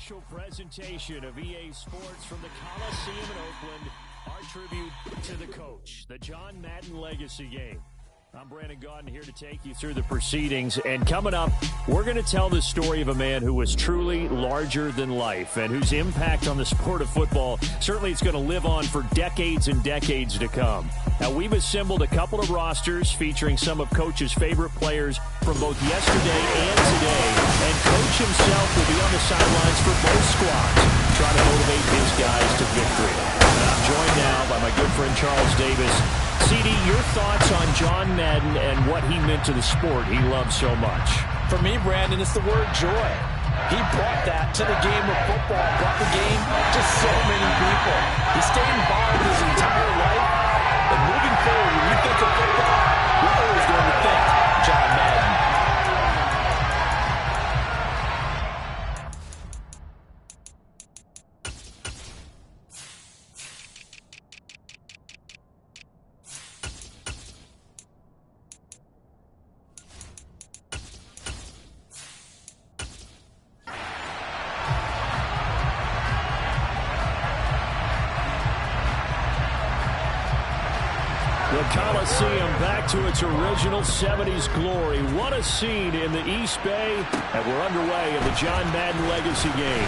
special presentation of EA Sports from the Coliseum in Oakland. Our tribute to the coach, the John Madden Legacy Game. I'm Brandon Gaudin here to take you through the proceedings. And coming up, we're going to tell the story of a man who was truly larger than life and whose impact on the sport of football certainly is going to live on for decades and decades to come. Now, we've assembled a couple of rosters featuring some of Coach's favorite players from both yesterday and today. And Coach himself will be on the sidelines for both squads, trying to motivate his guys to victory. And I'm joined now by my good friend Charles Davis. CD, your thoughts on John Madden and what he meant to the sport he loved so much? For me, Brandon, it's the word joy. He brought that to the game of football, brought the game to so many people. He stayed involved his entire life. And moving forward, when you think of football, we're always going to think John Madden. The Coliseum back to its original 70s glory. What a scene in the East Bay. And we're underway in the John Madden Legacy Game.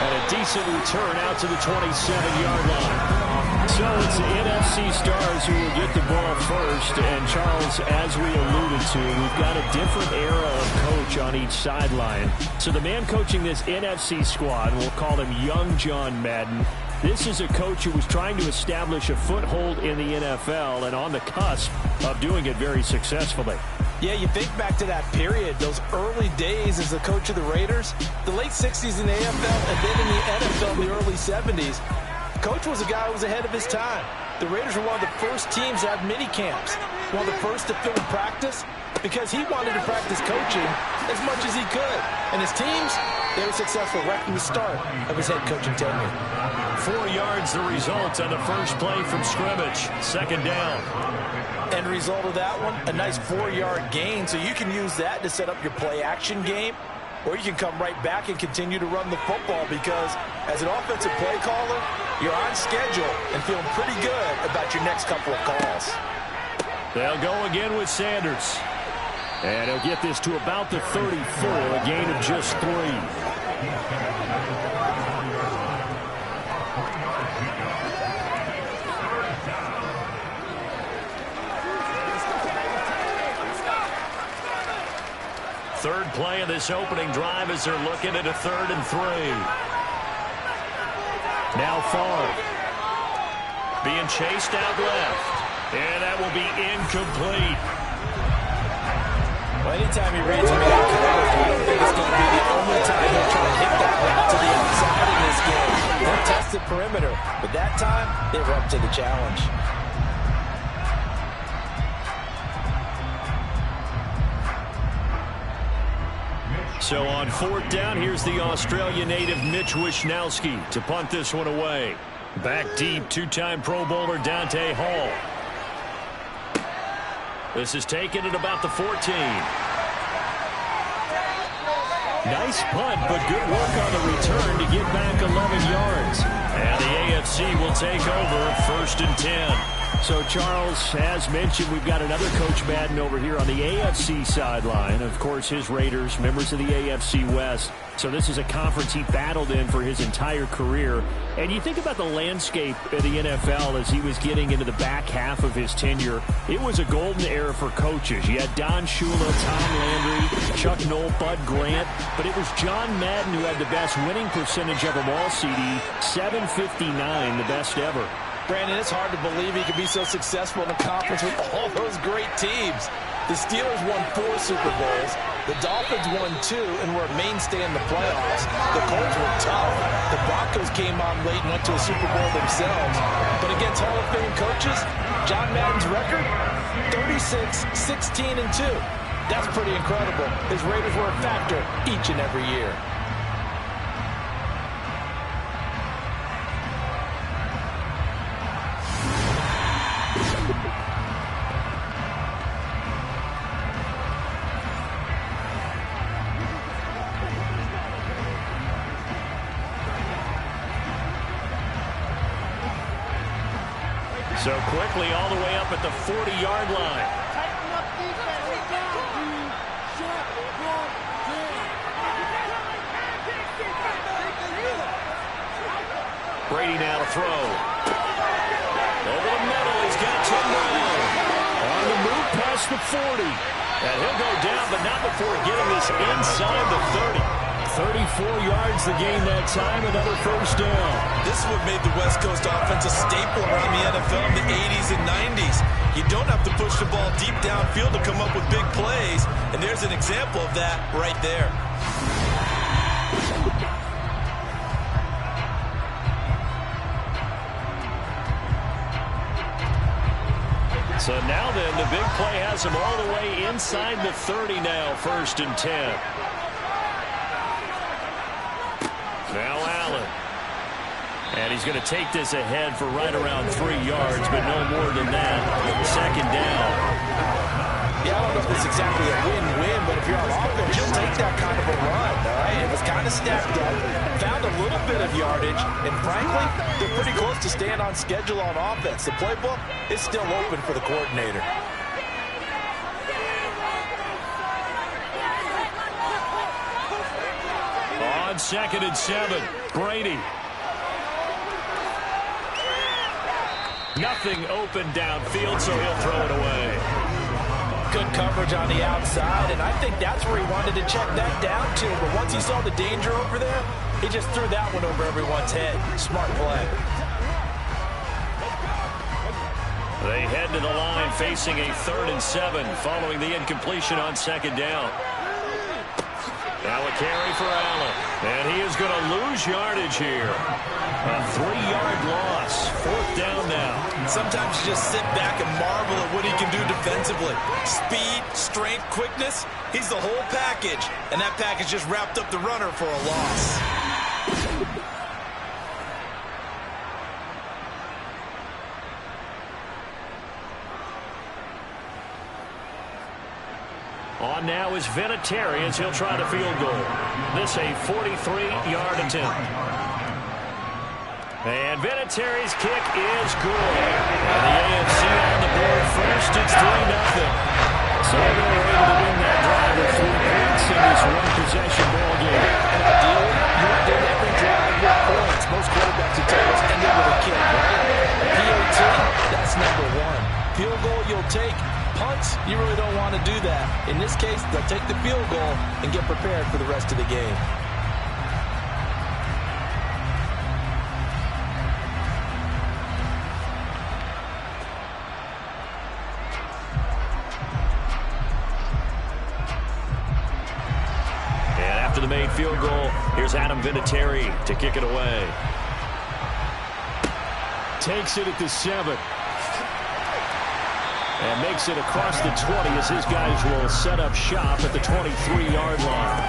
And a decent return out to the 27-yard line. So it's the NFC stars who will get the ball first. And Charles, as we alluded to, we've got a different era of coach on each sideline. So the man coaching this NFC squad, we'll call him Young John Madden. This is a coach who was trying to establish a foothold in the NFL and on the cusp of doing it very successfully. Yeah, you think back to that period, those early days as the coach of the Raiders, the late 60s in the AFL, and then in the NFL in the early 70s. Coach was a guy who was ahead of his time. The Raiders were one of the first teams to have mini camps, one of the first to film practice, because he wanted to practice coaching as much as he could. And his teams, they were successful right from the start of his head coaching tenure. 4 yards the result on the first play from scrimmage. Second down. End result of that one, a nice 4-yard gain. So you can use that to set up your play-action game, or you can come right back and continue to run the football because as an offensive play caller, you're on schedule and feeling pretty good about your next couple of calls. They'll go again with Sanders. And he'll get this to about the 34, a gain of just 3. Third play of this opening drive as they're looking at a 3rd and 3. Now Favre being chased out left. And that will be incomplete. Well, anytime he reads me out coverage, I don't think it's going to be the only time he'll try to hit that route to the outside in this game. They'll test the perimeter, but that time, they were up to the challenge. So on 4th down, here's the Australian native Mitch Wishnowsky to punt this one away. Back deep, 2-time Pro Bowler Dante Hall. This is taken at about the 14. Nice punt, but good work on the return to get back 11 yards. And the AFC will take over 1st and 10. So, Charles, as mentioned, we've got another Coach Madden over here on the AFC sideline. Of course, his Raiders, members of the AFC West. So this is a conference he battled in for his entire career. And you think about the landscape of the NFL as he was getting into the back half of his tenure. It was a golden era for coaches. You had Don Shula, Tom Landry, Chuck Noll, Bud Grant. But it was John Madden who had the best winning percentage of them all, CD. 759, the best ever. Brandon, it's hard to believe he could be so successful in a conference with all those great teams. The Steelers won 4 Super Bowls. The Dolphins won 2 and were a mainstay in the playoffs. The Colts were tough. The Broncos came on late and went to a Super Bowl themselves. But against Hall of Fame coaches, John Madden's record, 36, 16, and 2. That's pretty incredible. His Raiders were a factor each and every year. So quickly all the way up at the 40-yard line. Brady now to throw. Over the middle, he's got Tim Brown. On the move past the 40. And he'll go down, but not before getting this inside the 30. 34 yards the gain that time, another first down. This is what made the West Coast offense a staple around the NFL in the 80s and 90s. You don't have to push the ball deep downfield to come up with big plays, and there's an example of that right there. So now then, the big play has him all the way inside the 30 now, 1st and 10. Now Allen. And he's going to take this ahead for right around 3 yards, but no more than that. 2nd down. Yeah, I don't know if it's exactly a win-win, but if you're on offense, you'll take that kind of a run, all right? It was kind of stacked up, found a little bit of yardage, and frankly, they're pretty close to staying on schedule on offense. The playbook is still open for the coordinator. On 2nd and 7, Brady. Nothing open downfield, so he'll throw it away. Good coverage on the outside, and I think that's where he wanted to check that down to. But once he saw the danger over there, he just threw that one over everyone's head. Smart play. They head to the line facing a 3rd and 7 following the incompletion on 2nd down. Now a carry for Allen. And he is going to lose yardage here. A 3-yard loss. 4th down now. Sometimes you just sit back and marvel at what he can do defensively. Speed, strength, quickness. He's the whole package. And that package just wrapped up the runner for a loss. On now is Vinatieri as he'll try the field goal. This a 43-yard attempt. And Vinatieri's kick is good. And the AFC on the board first. It's 3-0. So they're able to win that drive with 3 points in this one-possession ball game. Ideally, you want to end every drive with points. Most quarterbacks are told us ended with a kick, right? PAT, that's number 1. Field goal you'll take. Punts, you really don't want to do that. In this case, they'll take the field goal and get prepared for the rest of the game. And after the made field goal, here's Adam Vinatieri to kick it away. Takes it at the 7. And makes it across the 20 as his guys will set up shop at the 23-yard line.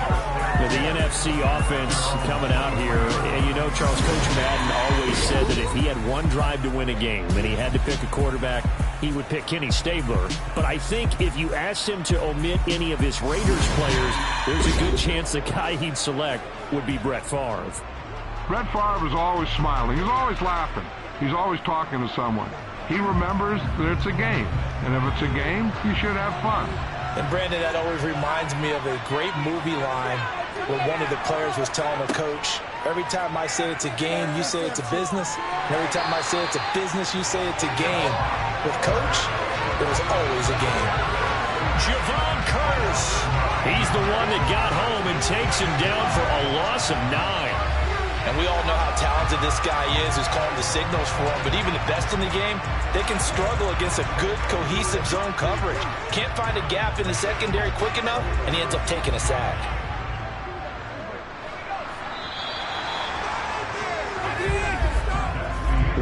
With the NFC offense coming out here, and you know, Charles, Coach Madden always said that if he had one drive to win a game and he had to pick a quarterback, he would pick Kenny Stabler. But I think if you asked him to omit any of his Raiders players, there's a good chance the guy he'd select would be Brett Favre. Brett Favre is always smiling. He's always laughing. He's always talking to someone. He remembers that it's a game. And if it's a game, you should have fun. And, Brandon, that always reminds me of a great movie line where one of the players was telling the coach, every time I say it's a game, you say it's a business. And every time I say it's a business, you say it's a game. With Coach, it was always a game. Javon Curse. He's the one that got home and takes him down for a loss of 9. And we all know how talented this guy is who's calling the signals for him. But even the best in the game, they can struggle against a good, cohesive zone coverage. Can't find a gap in the secondary quick enough, and he ends up taking a sack.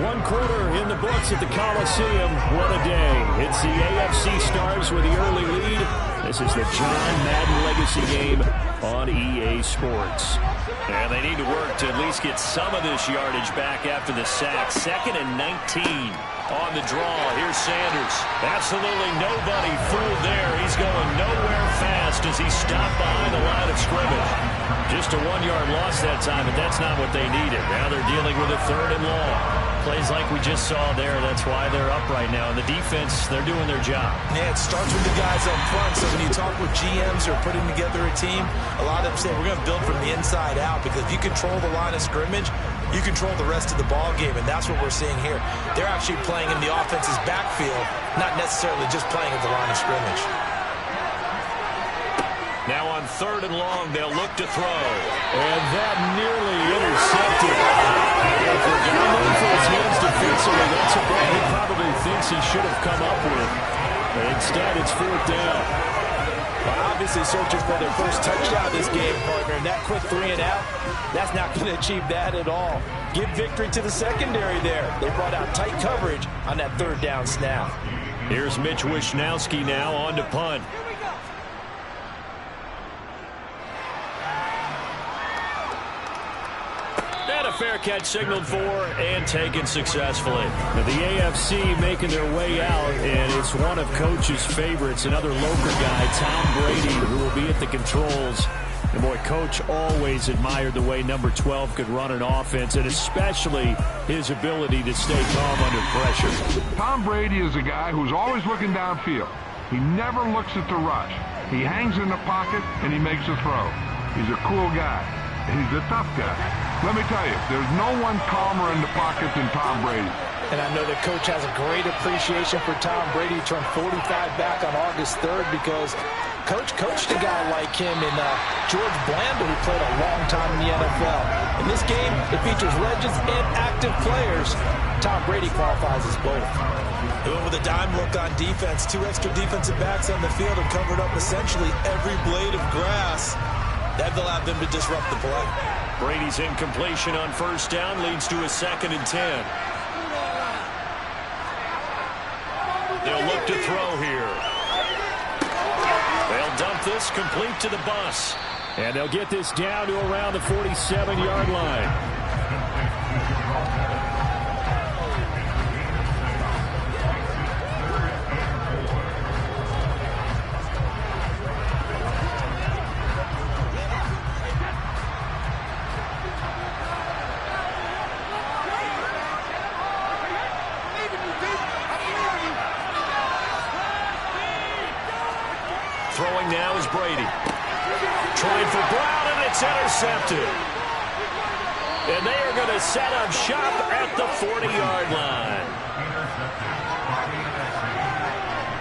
One quarter in the books at the Coliseum. What a day. It's the AFC Stars with the early lead. This is the John Madden Legacy game on EA Sports. And they need to work to at least get some of this yardage back after the sack. 2nd and 19 on the draw. Here's Sanders. Absolutely nobody fooled there. He's going nowhere fast as he stopped behind the line of scrimmage. Just a 1-yard loss that time, but that's not what they needed. Now they're dealing with a 3rd and long. Plays like we just saw there. That's why they're up right now. And the defense, they're doing their job. Yeah, it starts with the guys up front. So when you talk with GMs who are putting together a team, a lot of them say we're going to build from the inside out, because if you control the line of scrimmage, you control the rest of the ball game, and that's what we're seeing here. They're actually playing in the offense's backfield, not necessarily just playing at the line of scrimmage. Now on 3rd and long, they'll look to throw. And that nearly intercepted. If we're going for his hands defensively, that's a ball he probably thinks he should have come up with. But instead, it's 4th down. Well, obviously searching for their first touchdown this game, partner. And that quick 3 and out, that's not going to achieve that at all. Give victory to the secondary there. They brought out tight coverage on that 3rd down snap. Here's Mitch Wishnowski now on to punt. Fair catch signaled for and taken successfully. The AFC making their way out, and it's one of Coach's favorites, another local guy, Tom Brady, who will be at the controls. And boy, Coach always admired the way number 12 could run an offense, and especially his ability to stay calm under pressure. Tom Brady is a guy who's always looking downfield. He never looks at the rush. He hangs in the pocket, and he makes a throw. He's a cool guy. He's a tough guy. Let me tell you, there's no one calmer in the pocket than Tom Brady. And I know that Coach has a great appreciation for Tom Brady. He turned 45 back on August 3rd because Coach coached a guy like him in George Blanda, who played a long time in the NFL. In this game, it features legends and active players. Tom Brady qualifies as both. Doing with a dime look on defense. 2 extra defensive backs on the field have covered up essentially every blade of grass. That allowed them to disrupt the play. Brady's incompletion on 1st down leads to a 2nd and 10. They'll look to throw here. They'll dump this complete to the bus. And they'll get this down to around the 47-yard line. Throwing now is Brady. Trying for Brown, and it's intercepted. And they are going to set up shop at the 40-yard line.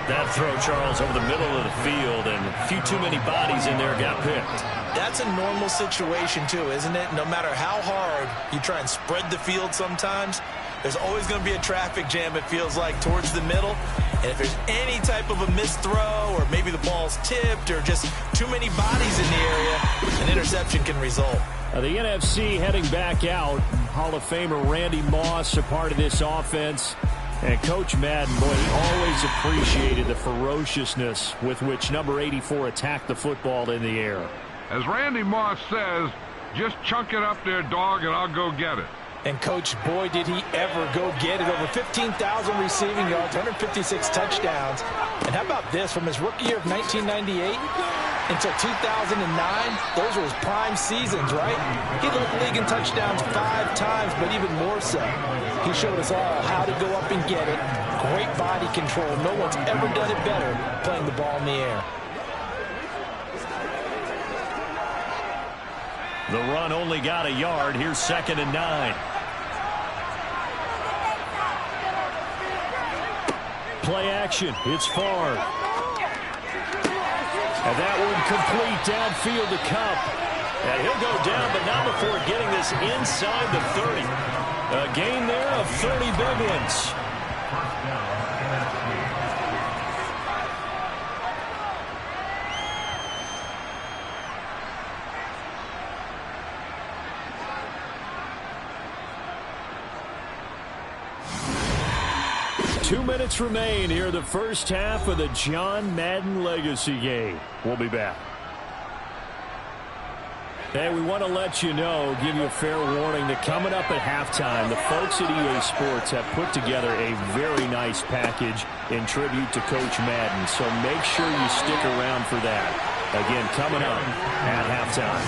That throw, Charles, over the middle of the field, and a few too many bodies in there got picked. That's a normal situation, too, isn't it? No matter how hard you try and spread the field sometimes, there's always going to be a traffic jam, it feels like, towards the middle. And if there's any type of a missed throw, or maybe the ball's tipped, or just too many bodies in the area, an interception can result. The NFC heading back out. Hall of Famer Randy Moss a part of this offense. And Coach Madden, boy, he always appreciated the ferociousness with which number 84 attacked the football in the air. As Randy Moss says, just chunk it up there, dog, and I'll go get it. And, Coach, boy, did he ever go get it. Over 15,000 receiving yards, 156 touchdowns. And how about this? From his rookie year of 1998 until 2009, those were his prime seasons, right? He led the league in touchdowns 5 times, but even more so. He showed us all how to go up and get it. Great body control. No one's ever done it better playing the ball in the air. The run only got a yard. Here's 2nd and 9. Play action. It's Favre. And that one complete downfield to Cup. And he'll go down, but not before getting this inside the 30. A gain there of 30 big ones. Two minutes remain here, the first half of the John Madden Legacy game. We'll be back. Hey, we want to let you know, give you a fair warning that coming up at halftime, the folks at EA Sports have put together a very nice package in tribute to Coach Madden. So make sure you stick around for that. Again, coming up at halftime.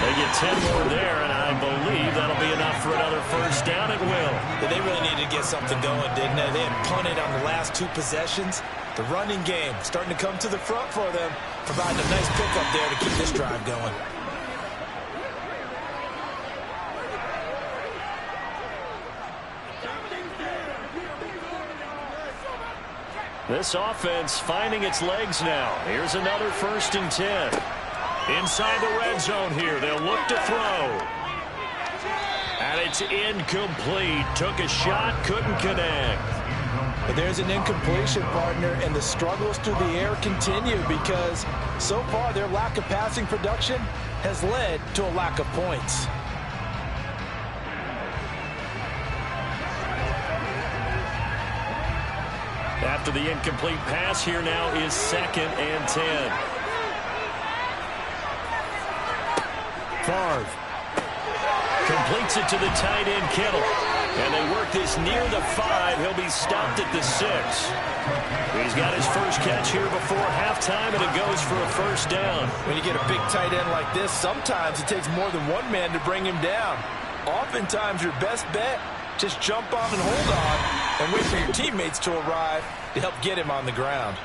They get 10 more there, and I believe that'll be enough for another first down. It will. They really needed to get something going, didn't they? They had punted on the last 2 possessions. The running game starting to come to the front for them, providing a nice pickup there to keep this drive going. This offense finding its legs now. Here's another 1st and 10. Inside the red zone here. They'll look to throw. And it's incomplete. Took a shot, couldn't connect. But there's an incompletion, partner, and the struggles through the air continue because so far their lack of passing production has led to a lack of points. After the incomplete pass, here now is 2nd and 10. Favre completes it to the tight end, Kittle. And they work this near the 5. He'll be stopped at the 6. He's got his first catch here before halftime, and it goes for a first down. When you get a big tight end like this, sometimes it takes more than one man to bring him down. Oftentimes, your best bet, just jump on and hold on and wait for your teammates to arrive to help get him on the ground.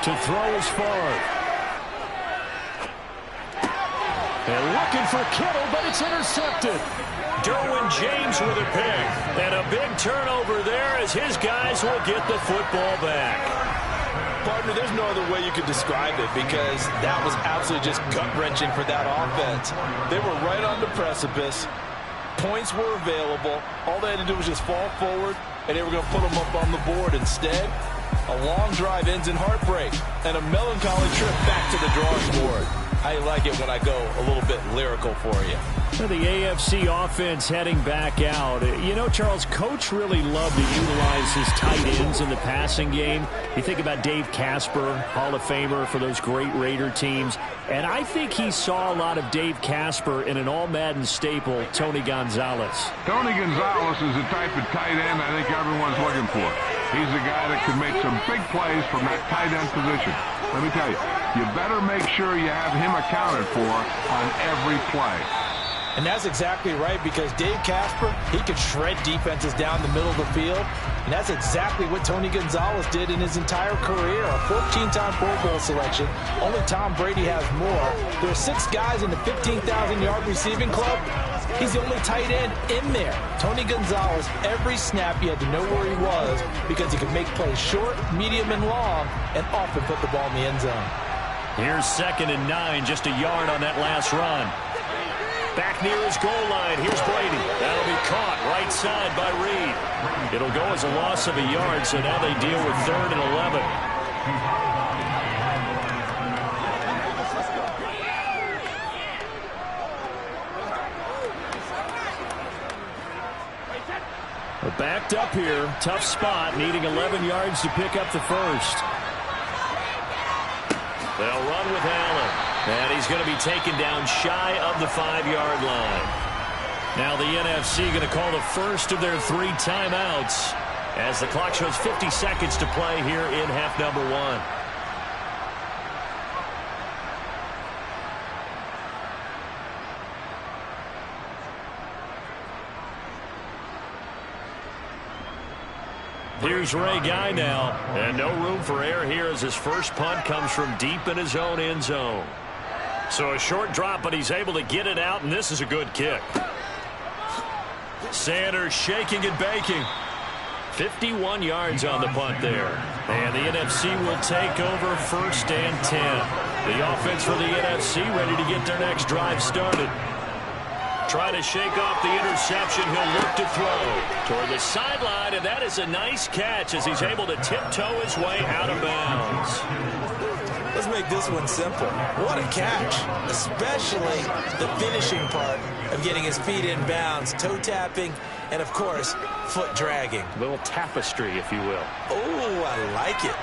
To throw is Favre. And looking for Kittle, but it's intercepted. Derwin James with a pick. And a big turnover there as his guys will get the football back. Partner, there's no other way you could describe it because that was absolutely just gut-wrenching for that offense. They were right on the precipice. Points were available. All they had to do was just fall forward, and they were going to put them up on the board. Instead, a long drive ends in heartbreak and a melancholy trip back to the drawing board. I like it when I go a little bit lyrical for you. The AFC offense heading back out. You know, Charles, Coach really loved to utilize his tight ends in the passing game. You think about Dave Casper, Hall of Famer for those great Raider teams. And I think he saw a lot of Dave Casper in an all-Madden staple, Tony Gonzalez. Tony Gonzalez is the type of tight end I think everyone's looking for. He's a guy that can make some big plays from that tight end position. Let me tell you, you better make sure you have him accounted for on every play. And that's exactly right because Dave Casper, he could shred defenses down the middle of the field. And that's exactly what Tony Gonzalez did in his entire career. A 14-time Pro Bowl selection. Only Tom Brady has more. There are 6 guys in the 15,000-yard receiving club. He's the only tight end in there. Tony Gonzalez, every snap he had to know where he was because he could make plays short, medium, and long, and often put the ball in the end zone. Here's 2nd and 9, just a yard on that last run. Back near his goal line, here's Brady. That'll be caught right side by Reed. It'll go as a loss of a yard, so now they deal with 3rd and 11. Backed up here, tough spot, needing 11 yards to pick up the first. They'll run with Allen, and he's going to be taken down shy of the 5-yard line. Now the NFC going to call the first of their 3 timeouts as the clock shows 50 seconds to play here in half number 1. Here's Ray Guy now, and no room for error here as his first punt comes from deep in his own end zone. So a short drop, but he's able to get it out, and this is a good kick. Sanders shaking and baking. 51 yards on the punt there. And the NFC will take over 1st and 10. The offense for the NFC ready to get their next drive started. Trying to shake off the interception. He'll look to throw toward the sideline, and that is a nice catch as he's able to tiptoe his way out of bounds. Let's make this one simple. What a catch, especially the finishing part of getting his feet in bounds, toe tapping, and of course, foot dragging. A little tapestry, if you will. Oh, I like it.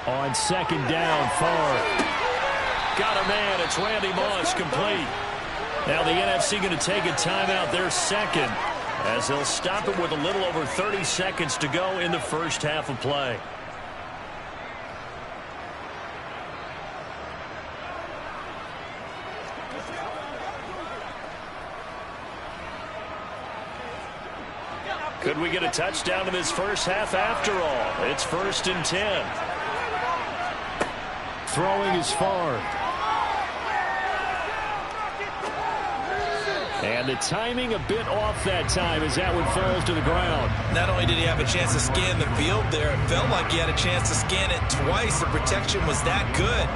On second down, Favre. Got a man. It's Randy Moss, complete. Now the NFC going to take a timeout, their second, as they'll stop it with a little over 30 seconds to go in the first half of play. Could we get a touchdown in this first half after all? It's 1st and 10. Throwing is Favre. And the timing a bit off that time as that one falls to the ground. Not only did he have a chance to scan the field there, it felt like he had a chance to scan it twice. The protection was that good.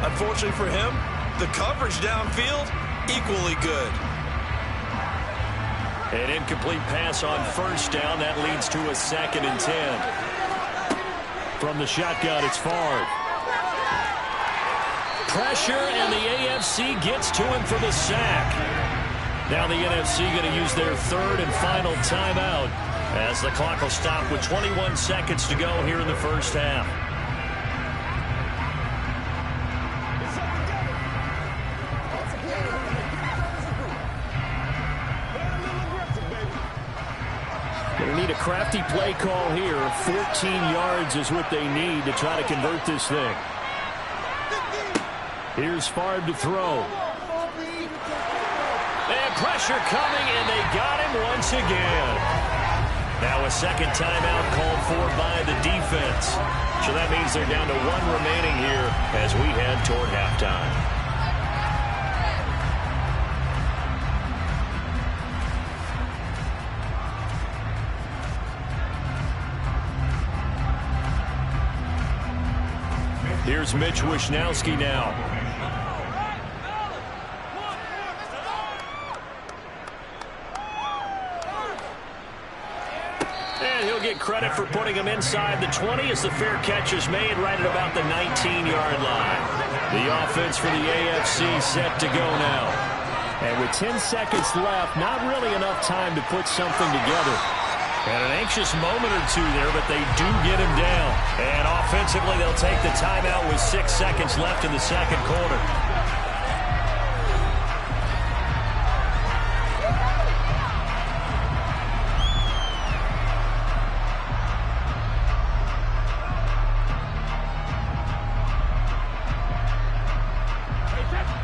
Unfortunately for him, the coverage downfield, equally good. An incomplete pass on first down. That leads to a 2nd and 10. From the shotgun, it's Favre. Pressure, and the AFC gets to him for the sack. Now the NFC going to use their 3rd and final timeout as the clock will stop with 21 seconds to go here in the first half. Going to need a crafty play call here. 14 yards is what they need to try to convert this thing. Here's Favre to throw. And pressure coming, and they got him once again. Now a second timeout called for by the defense. So that means they're down to 1 remaining here as we head toward halftime. Here's Mitch Wishnowski now. And he'll get credit for putting him inside the 20 as the fair catch is made right at about the 19-yard line. The offense for the AFC set to go now. And with 10 seconds left, not really enough time to put something together. And an anxious moment or two there, but they do get him down. And offensively, they'll take the timeout with 6 seconds left in the second quarter.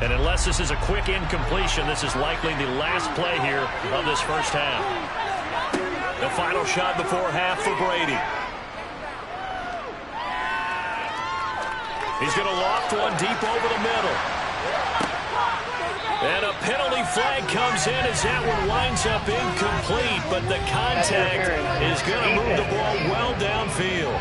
And unless this is a quick incompletion, this is likely the last play here of this first half. The final shot before half for Brady. He's going to loft one deep over the middle. And a penalty flag comes in as that one winds up incomplete, but the contact is going to move the ball well downfield.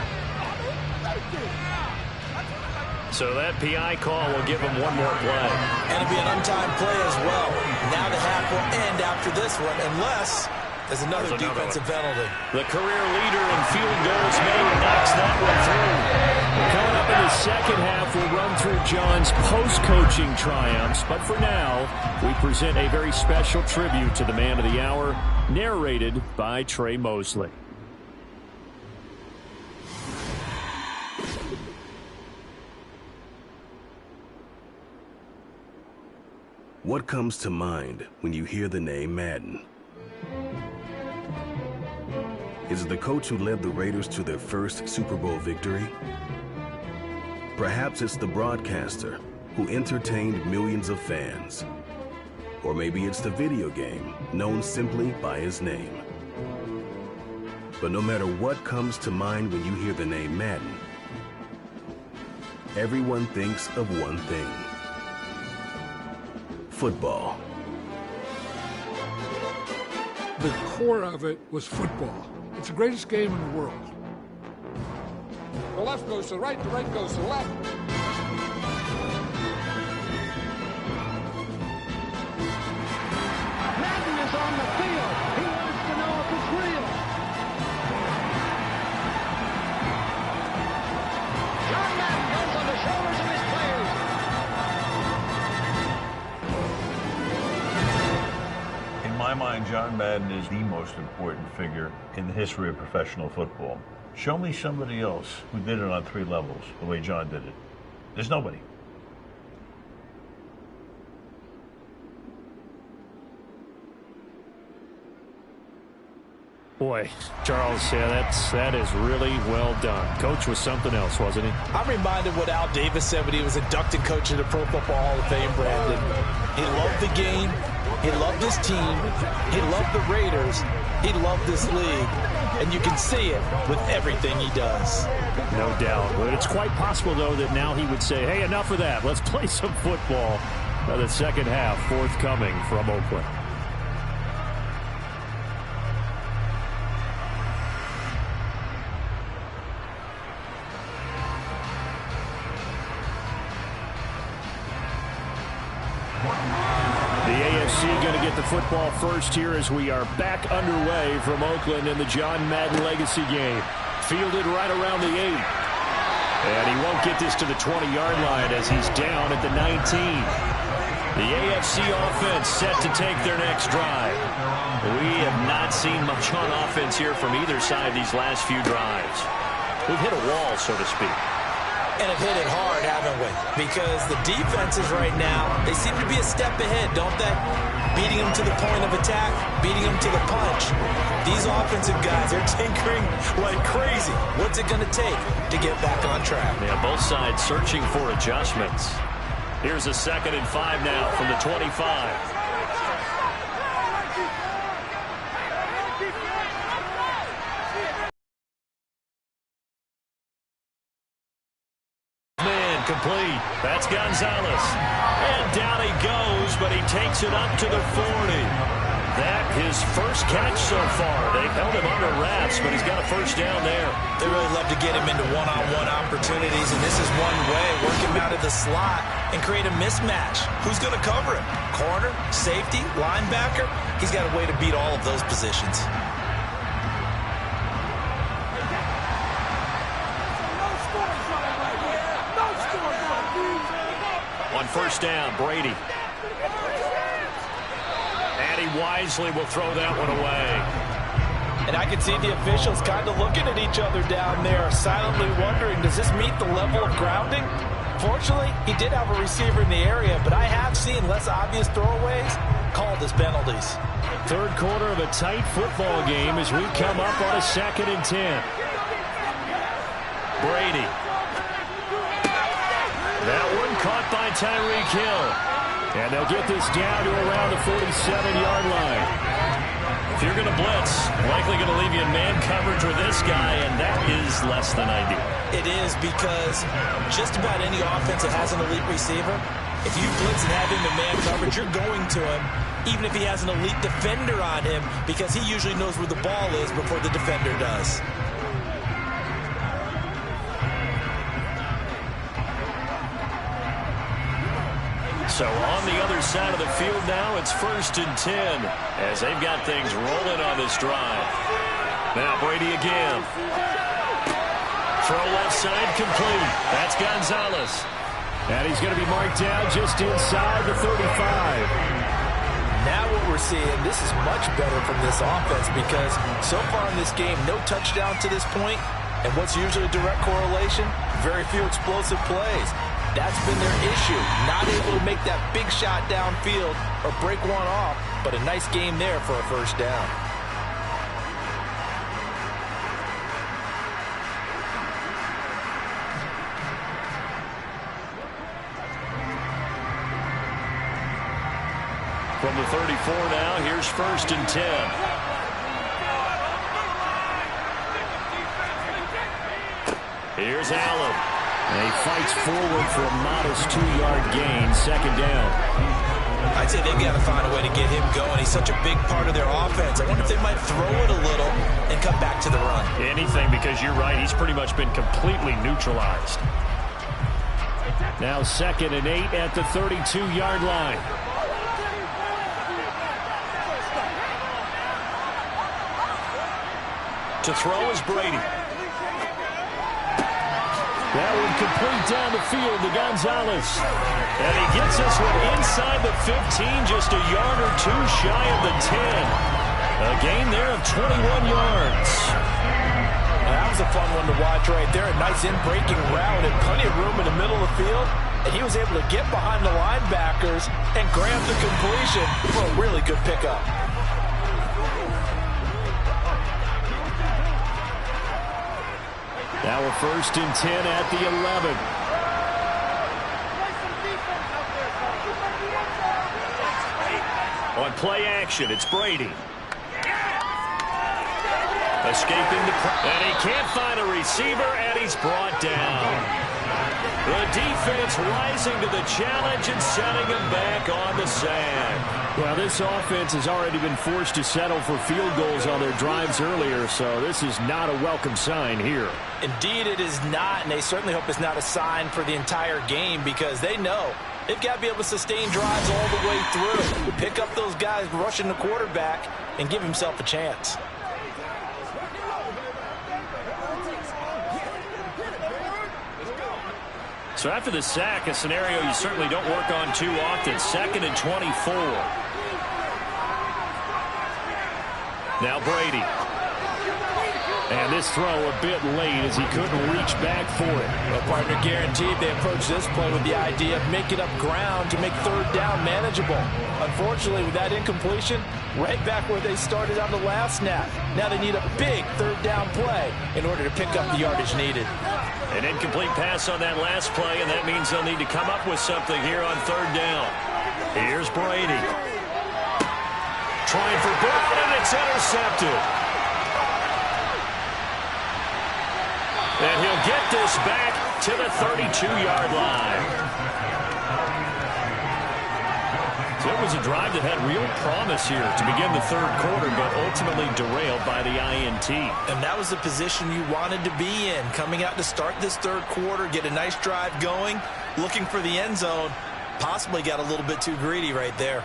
So that PI call will give him one more play. And it'll be an untimed play as well. Now the half will end after this one, unless there's another defensive penalty. The career leader in field goals made knocks that one through. Coming up in the second half, we'll run through John's post-coaching triumphs. But for now, we present a very special tribute to the man of the hour, narrated by Trey Mosley. What comes to mind when you hear the name Madden? Is it the coach who led the Raiders to their first Super Bowl victory? Perhaps it's the broadcaster who entertained millions of fans. Or maybe it's the video game known simply by his name. But no matter what comes to mind when you hear the name Madden, everyone thinks of one thing: football. The core of it was football. It's the greatest game in the world. The left goes to the right goes to the left. Madden is on the field. He wants to know if it's real. John Madden goes on the shoulders of his players. In my mind, John Madden is the most important figure in the history of professional football. Show me somebody else who did it on 3 levels the way John did it. There's nobody. Boy, Charles, yeah, that is really well done. Coach was something else, wasn't he? I'm reminded what Al Davis said when he was inducted coach of the Pro Football Hall of Fame, Brandon. He loved the game. He loved his team. He loved the Raiders. He loved this league. And you can see it with everything he does. No doubt. But it's quite possible, though, that now he would say, hey, enough of that. Let's play some football. The second half forthcoming from Oakland. The AFC going to get the football first here as we are back underway from Oakland in the John Madden Legacy game. Fielded right around the 8. And he won't get this to the 20-yard line as he's down at the 19. The AFC offense set to take their next drive. We have not seen much on offense here from either side these last few drives. We've hit a wall, so to speak. And have hit it hard, haven't we? Because the defenses right now, they seem to be a step ahead, don't they? Beating them to the point of attack, beating them to the punch. These offensive guys are tinkering like crazy. What's it going to take to get back on track? Yeah, both sides searching for adjustments. Here's a 2nd and 5 now from the 25. Complete. That's Gonzalez. And down he goes, but he takes it up to the 40. That his first catch so far. They've held him under wraps, but he's got a first down there. They really love to get him into one-on-one opportunities, and this is one way, work him out of the slot and create a mismatch. Who's going to cover him? Corner, safety, linebacker? He's got a way to beat all of those positions. On first down, Brady. And he wisely will throw that one away. And I can see the officials kind of looking at each other down there, silently wondering, does this meet the level of grounding? Fortunately, he did have a receiver in the area, but I have seen less obvious throwaways called as penalties. Third quarter of a tight football game as we come up on a 2nd and 10. Brady. That one caught by Tyreek Hill. And they'll get this down to around the 47-yard line. If you're going to blitz, likely going to leave you in man coverage with this guy, and that is less than ideal. It is, because just about any offense that has an elite receiver, if you blitz and have him in man coverage, you're going to him, even if he has an elite defender on him, because he usually knows where the ball is before the defender does. So on the other side of the field now, it's 1st and 10 as they've got things rolling on this drive. Now Brady again. Throw left side complete. That's Gonzalez. And he's going to be marked down just inside the 35. Now what we're seeing, this is much better from this offense, because so far in this game, no touchdown to this point, and what's usually a direct correlation? Very few explosive plays. That's been their issue, not able to make that big shot downfield or break one off, but a nice game there for a first down. From the 34 now, here's 1st and 10. Here's Allen. And he fights forward for a modest 2-yard gain, 2nd down. I'd say they've got to find a way to get him going. He's such a big part of their offense. I wonder if they might throw it a little and come back to the run. Anything, because you're right, he's pretty much been completely neutralized. Now 2nd and 8 at the 32-yard line. To throw is Brady. That one complete down the field to Gonzalez. And he gets this one inside the 15, just a yard or two shy of the 10. A gain there of 21 yards. Well, was a fun one to watch right there. A nice in-breaking route and plenty of room in the middle of the field. And he was able to get behind the linebackers and grab the completion for a really good pickup. Now we're 1st and 10 at the 11. On play action, it's Brady. Escaping the and he can't find a receiver, and he's brought down. The defense rising to the challenge and setting him back on the sand. Well, this offense has already been forced to settle for field goals on their drives earlier, so this is not a welcome sign here. Indeed, it is not, and they certainly hope it's not a sign for the entire game because they know they've got to be able to sustain drives all the way through. Pick up those guys rushing the quarterback and give himself a chance. So after the sack, a scenario you certainly don't work on too often. 2nd and 24. Now Brady. And this throw a bit late as he couldn't reach back for it. Well, partner guaranteed they approach this play with the idea of making up ground to make 3rd down manageable. Unfortunately, with that incompletion, right back where they started on the last snap. Now they need a big 3rd down play in order to pick up the yardage needed. An incomplete pass on that last play, and that means they'll need to come up with something here on 3rd down. Here's Brady. Trying for Brown, and it's intercepted. And he'll get this back to the 32-yard line. So it was a drive that had real promise here to begin the 3rd quarter, but ultimately derailed by the INT. And that was the position you wanted to be in, coming out to start this 3rd quarter, get a nice drive going, looking for the end zone. Possibly got a little bit too greedy right there.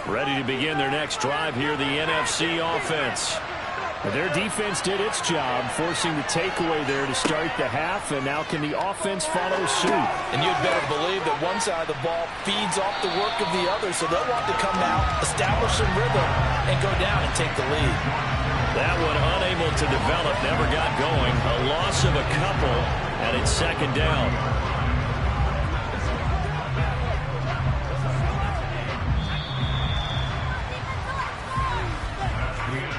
Ready to begin their next drive here, the NFC offense. Their defense did its job, forcing the takeaway there to start the half, and now can the offense follow suit? And you'd better believe that one side of the ball feeds off the work of the other, so they'll want to come out, establish some rhythm, and go down and take the lead. That one unable to develop, never got going. A loss of a couple, and it's 2nd down.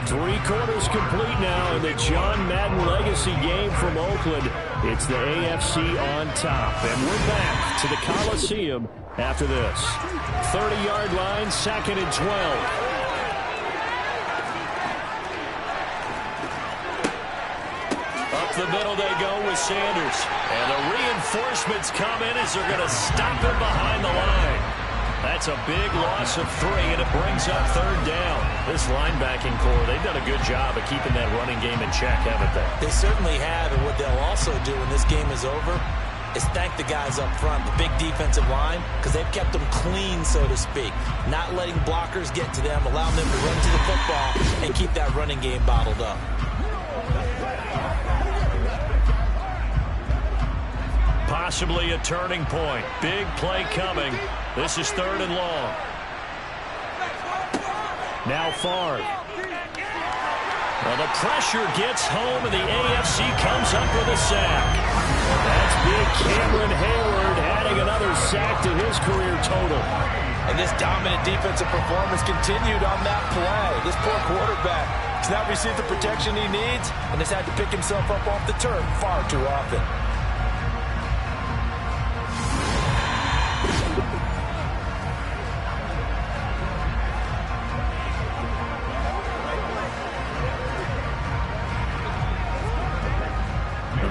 Three quarters complete now in the John Madden legacy game from Oakland. It's the AFC on top. And we're back to the Coliseum after this. 30-yard line, 2nd and 12. Up the middle they go with Sanders. And the reinforcements come in as they're going to stop him behind the line. That's a big loss of 3, and it brings up 3rd down. This linebacking core, they've done a good job of keeping that running game in check, haven't they? They certainly have, and what they'll also do when this game is over is thank the guys up front, the big defensive line, because they've kept them clean, so to speak. Not letting blockers get to them, allowing them to run to the football and keep that running game bottled up. Possibly a turning point. Big play coming. This is 3rd and long. Now Favre. Well, the pressure gets home, and the AFC comes up with a sack. That's big Cameron Hayward adding another sack to his career total. And this dominant defensive performance continued on that play. This poor quarterback has not received the protection he needs and has had to pick himself up off the turf far too often.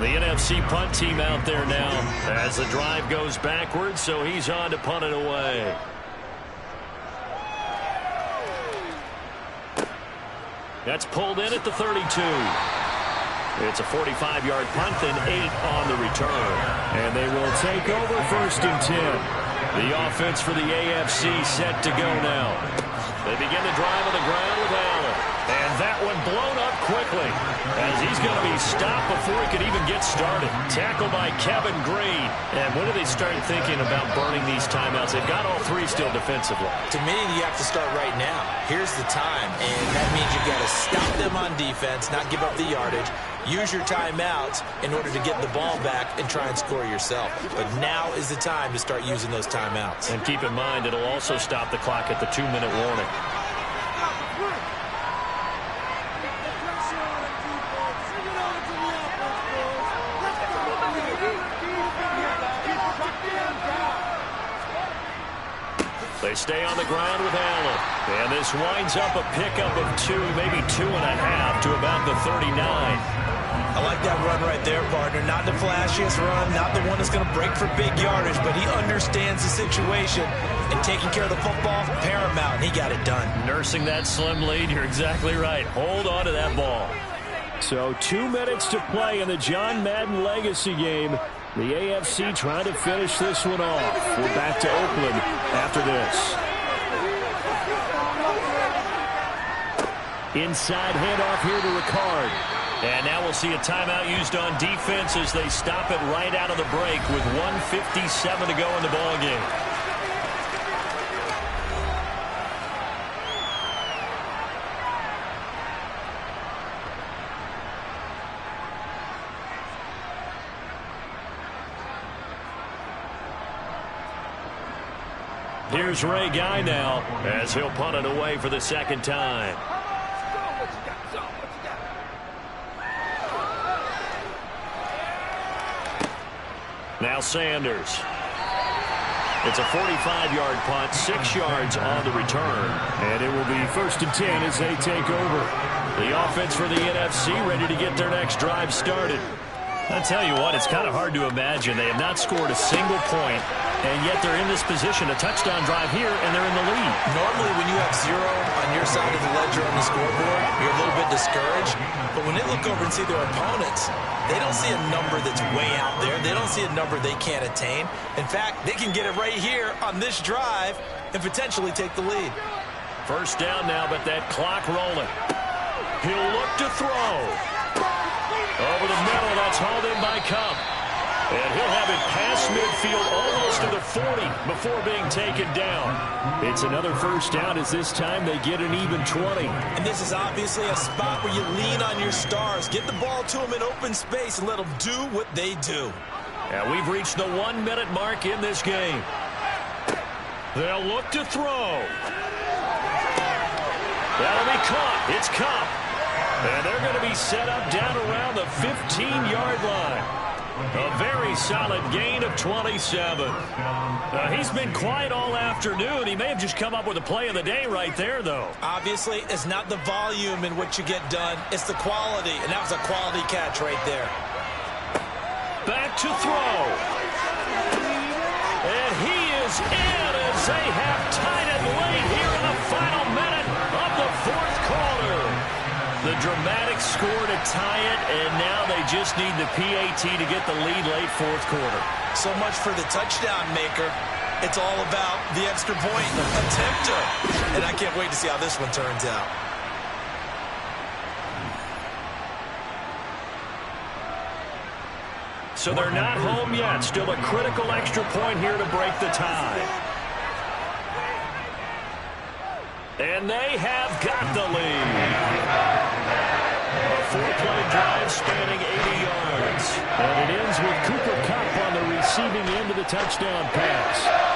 The NFC punt team out there now as the drive goes backwards, so he's on to punt it away. That's pulled in at the 32. It's a 45-yard punt and 8 on the return. And they will take over 1st and 10. The offense for the AFC set to go now. They begin the drive on the ground with Allen. And that one blown up quickly, as he's going to be stopped before he could even get started. Tackle by Kevin Green. And when do they start thinking about burning these timeouts? They've got all three still defensively. To me, you have to start right now. Here's the time, and that means you've got to stop them on defense, not give up the yardage. Use your timeouts in order to get the ball back and try and score yourself. But now is the time to start using those timeouts. And keep in mind, it'll also stop the clock at the 2-minute warning. They stay on the ground with Allen. And this winds up a pickup of 2, maybe 2.5 to about the 39. I like that run right there, partner. Not the flashiest run, not the one that's going to break for big yardage, but he understands the situation, and taking care of the football, paramount, and he got it done. Nursing that slim lead, you're exactly right. Hold on to that ball. So 2 minutes to play in the John Madden Legacy game. The AFC trying to finish this one off. We're back to Oakland after this. Inside handoff here to Ricard. And now we'll see a timeout used on defense as they stop it right out of the break with 1:57 to go in the ballgame. Here's Ray Guy now as he'll punt it away for the second time. Now Sanders. It's a 45-yard punt, 6 yards on the return. And it will be 1st and 10 as they take over. The offense for the NFC ready to get their next drive started. I'll tell you what, it's kind of hard to imagine. They have not scored a single point, and yet they're in this position, a touchdown drive here, and they're in the lead. Normally, when you have 0 on your side of the ledger on the scoreboard, you're a little bit discouraged. But when they look over and see their opponents, they don't see a number that's way out there. They don't see a number they can't attain. In fact, they can get it right here on this drive and potentially take the lead. First down now, but that clock rolling. He'll look to throw. Over the middle, that's hauled in by Cup. And he'll have it past midfield almost to the 40 before being taken down. It's another first down as this time they get an even 20. And this is obviously a spot where you lean on your stars. Get the ball to them in open space and let them do what they do. And we've reached the 1-minute mark in this game. They'll look to throw. That'll be caught. It's Cup. And they're going to be set up down around the 15-yard line. A very solid gain of 27. He's been quiet all afternoon. He may have just come up with a play of the day right there, though. Obviously, it's not the volume in which you get done. It's the quality, and that was a quality catch right there. Back to throw. And he is in as they have tied it late here in the final minute of the 4th quarter. The dramatic score to tie it, and now they just need the PAT to get the lead late 4th quarter. So much for the touchdown maker. It's all about the extra point attempter. And I can't wait to see how this one turns out. So they're not home yet. Still a critical extra point here to break the tie. And they have got the lead. A 4-play drive spanning 80 yards. And it ends with Cooper Kupp on the receiving end of the touchdown pass.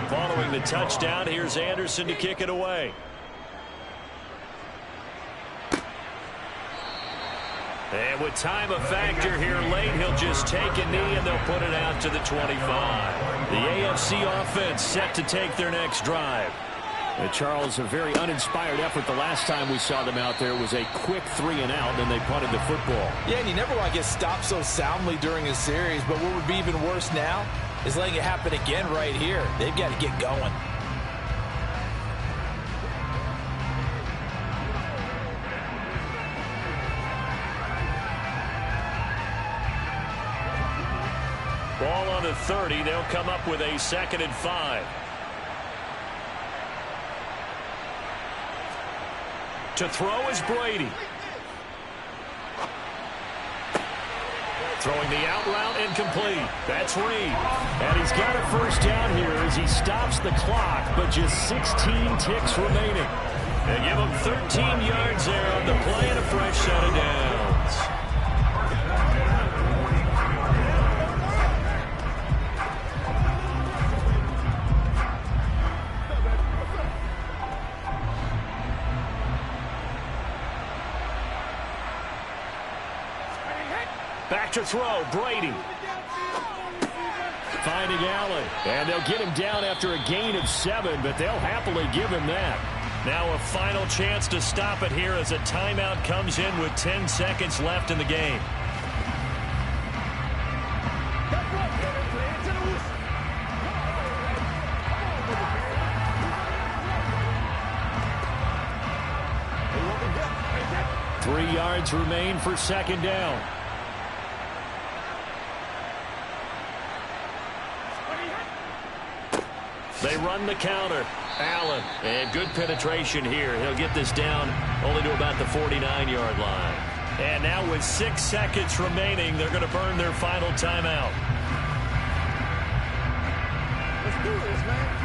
Following the touchdown, here's Anderson to kick it away. And with time a factor here late, he'll just take a knee and they'll put it out to the 25. The AFC offense set to take their next drive. Charles, a very uninspired effort the last time we saw them out there. It was a quick 3-and-out, and they punted the football. Yeah, and you never want to get stopped so soundly during a series, but what would be even worse now is letting it happen again right here. They've got to get going. Ball on the 30. They'll come up with a 2nd and 5. To throw is Brady. Throwing the out route incomplete. That's Reed. And he's got a first down here as he stops the clock, but just 16 ticks remaining. They give him 13 yards there on the play and a fresh set of downs. Back to throw, Brady. Finding Allen. And they'll get him down after a gain of 7, but they'll happily give him that. Now a final chance to stop it here as a timeout comes in with 10 seconds left in the game. Three yards remain for 2nd down. They run the counter. Allen, and good penetration here. He'll get this down only to about the 49-yard line. And now with 6 seconds remaining, they're going to burn their final timeout. Let's do this, man.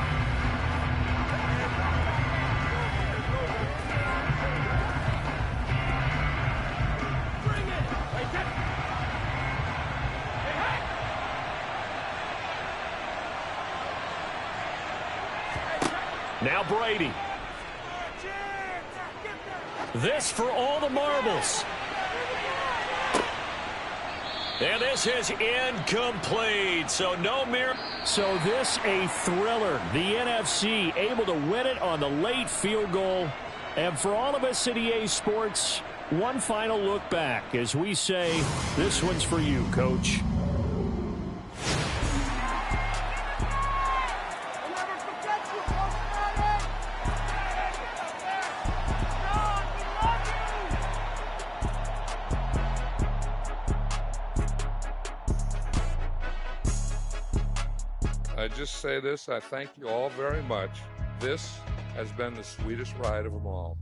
Now Brady. This for all the marbles. And this is incomplete. So no mirror. So this a thriller. The NFC able to win it on the late field goal. And for all of us at EA Sports, one final look back as we say, this one's for you, Coach. I just say this, I thank you all very much. This has been the sweetest ride of them all.